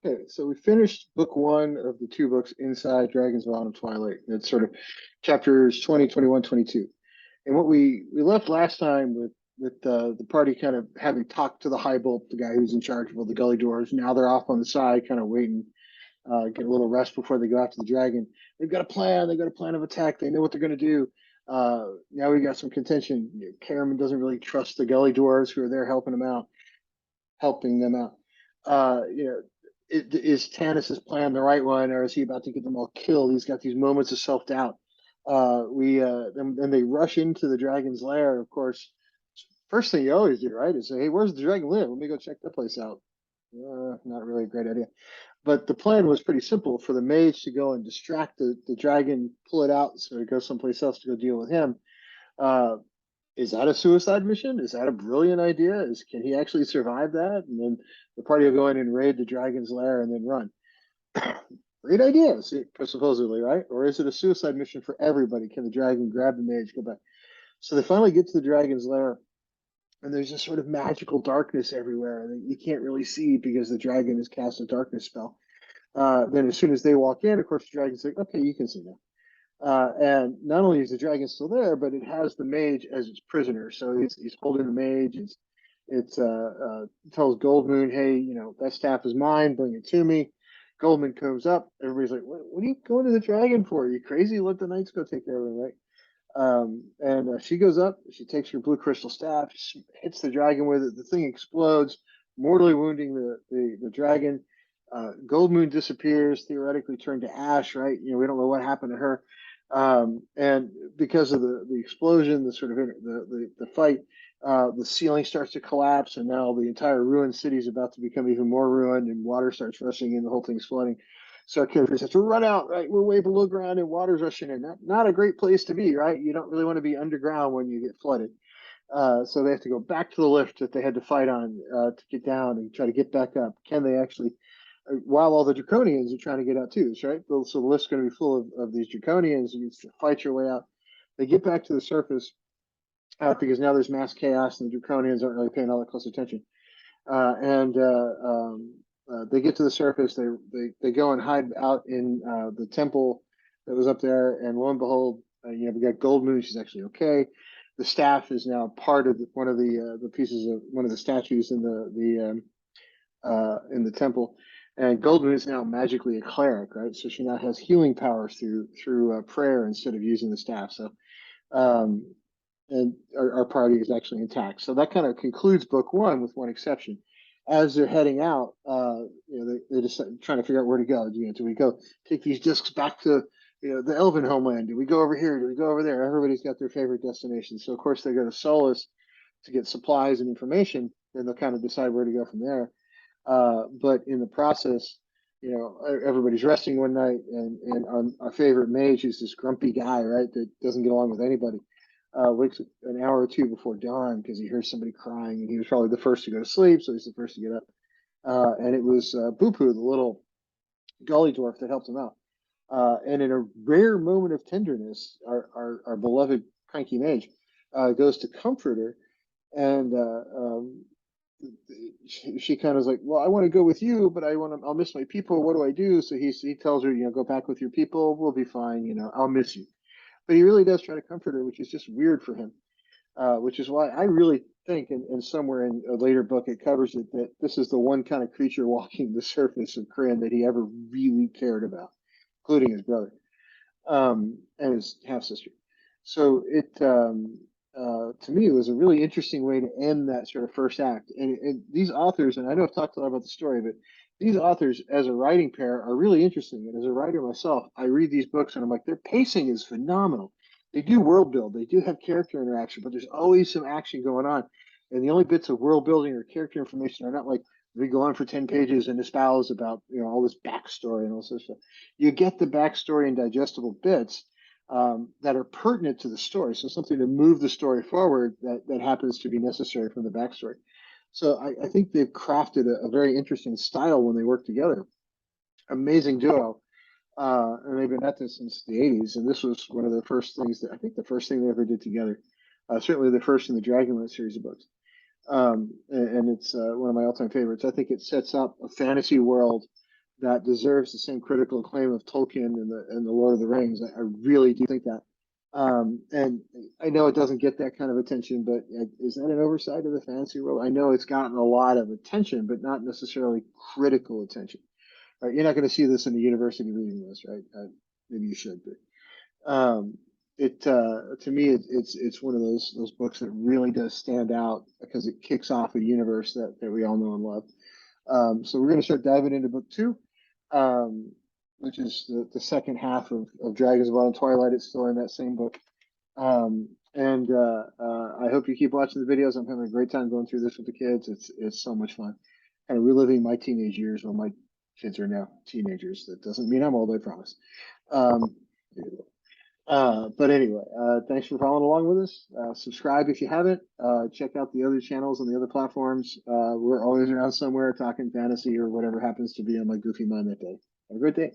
Okay, so we finished book one of the two books inside Dragons of Autumn Twilight. It's sort of chapters 20, 21, 22. And what we left last time with the party kind of having talked to the High Bolt, the guy who's in charge of all the gully doors. Now they're off on the side, kind of waiting, get a little rest before they go after the dragon. They've got a plan. They've got a plan of attack. They know what they're going to do. Now we got some contention. Caraman doesn't really trust the gully dwarves who are there helping them out. You know, is Tanis's plan the right one, or is he about to get them all killed? He's got these moments of self doubt. We then they rush into the dragon's lair. Of course, first thing you always do, right, is say, "Hey, where's the dragon live? Let me go check that place out." Not really a great idea. But the plan was pretty simple for the mage to go and distract the dragon, pull it out so it goes someplace else to go deal with him. Uh, is that a suicide mission? Is that a brilliant idea? Can he actually survive that? And then the party will go in and raid the dragon's lair and then run. Great idea, supposedly, right? Or is it a suicide mission for everybody? Can the dragon grab the mage, go back? So they finally get to the dragon's lair, and there's this sort of magical darkness everywhere that you can't really see because the dragon has cast a darkness spell. Then as soon as they walk in, of course, the dragon's like, okay, you can see now. And not only is the dragon still there, but it has the mage as its prisoner. So he's holding the mage. Tells Goldmoon, hey, that staff is mine. Bring it to me. Goldmoon comes up. Everybody's like, what are you going to the dragon for? Are you crazy? Let the knights go take care of him, right? And she goes up. She takes her blue crystal staff, hits the dragon with it. The thing explodes, mortally wounding the dragon. Goldmoon disappears, theoretically turned to ash, right? We don't know what happened to her. And because of the explosion, the sort of the fight, the ceiling starts to collapse, and now the entire ruined city is about to become even more ruined, and water starts rushing in. The whole thing's flooding. So our characters have to run out, right? We're way below ground, and water's rushing in. Not a great place to be, right? You don't really want to be underground when you get flooded. So they have to go back to the lift that they had to fight on to get down and try to get back up. Can they actually while all the draconians are trying to get out too, right? So the list's going to be full of these draconians. You fight your way out. They get back to the surface because now there's mass chaos and the draconians aren't really paying all that close attention. And They get to the surface. They go and hide out in the temple that was up there. And lo and behold, we got Goldmoon. She's actually okay. The staff is now part of one of the pieces of one of the statues in the temple. And Goldmoon is now magically a cleric, right? So she now has healing powers through prayer instead of using the staff. So, um, and our party is actually intact. So that kind of concludes book one, with one exception. As they're heading out, they're just trying to figure out where to go. Do we go take these discs back to the Elven homeland? Do we go over here? Do we go over there? Everybody's got their favorite destination. So of course they go to Solus to get supplies and information. Then they'll kind of decide where to go from there. But in the process, everybody's resting one night, and our favorite mage, who's this grumpy guy, right, that doesn't get along with anybody, wakes up an hour or two before dawn because he hears somebody crying, and he was probably the first to go to sleep, so he's the first to get up. And it was Bupu, the little gully dwarf, that helped him out. And in a rare moment of tenderness, our beloved cranky mage goes to comfort her, and she kind of is like, well, I want to go with you, but I'll miss my people. What do I do? So he tells her, go back with your people. We'll be fine. I'll miss you. But he really does try to comfort her, which is just weird for him. Which is why I really think, and somewhere in a later book it covers it, that this is the one kind of creature walking the surface of Kryn that he ever really cared about, including his brother and his half sister. So to me, it was a really interesting way to end that sort of first act. And these authors, and I know I've talked a lot about the story, but these authors, as a writing pair, are really interesting. And as a writer myself, I read these books and I'm like, their pacing is phenomenal. They do world build, they do have character interaction, but there's always some action going on. And the only bits of world building or character information are not like we go on for 10 pages and espouse about all this backstory and all this stuff. You get the backstory and digestible bits that are pertinent to the story. So something to move the story forward that happens to be necessary from the backstory. So I think they've crafted a very interesting style when they work together. Amazing duo. And they've been at this since the 80s. And this was one of the first things I think the first thing they ever did together. Certainly the first in the Dragonlance series of books. And it's one of my all-time favorites. I think it sets up a fantasy world that deserves the same critical acclaim of Tolkien and the Lord of the Rings. I really do think that. And I know it doesn't get that kind of attention, but is that an oversight of the fantasy world? I know it's gotten a lot of attention, but not necessarily critical attention. Right? You're not going to see this in the university reading list, right? Maybe you should, but it to me it's one of those books that really does stand out because it kicks off a universe that we all know and love. So we're going to start diving into book two, um, which is the second half of Dragons of Autumn Twilight. It's still in that same book. And I hope you keep watching the videos. I'm having a great time going through this with the kids. It's so much fun. Kind of reliving my teenage years when my kids are now teenagers. That doesn't mean I'm old, I promise. Um, but anyway, thanks for following along with us. Subscribe if you haven't. Check out the other channels on the other platforms. We're always around somewhere talking fantasy or whatever happens to be on my goofy mind that day. Have a great day.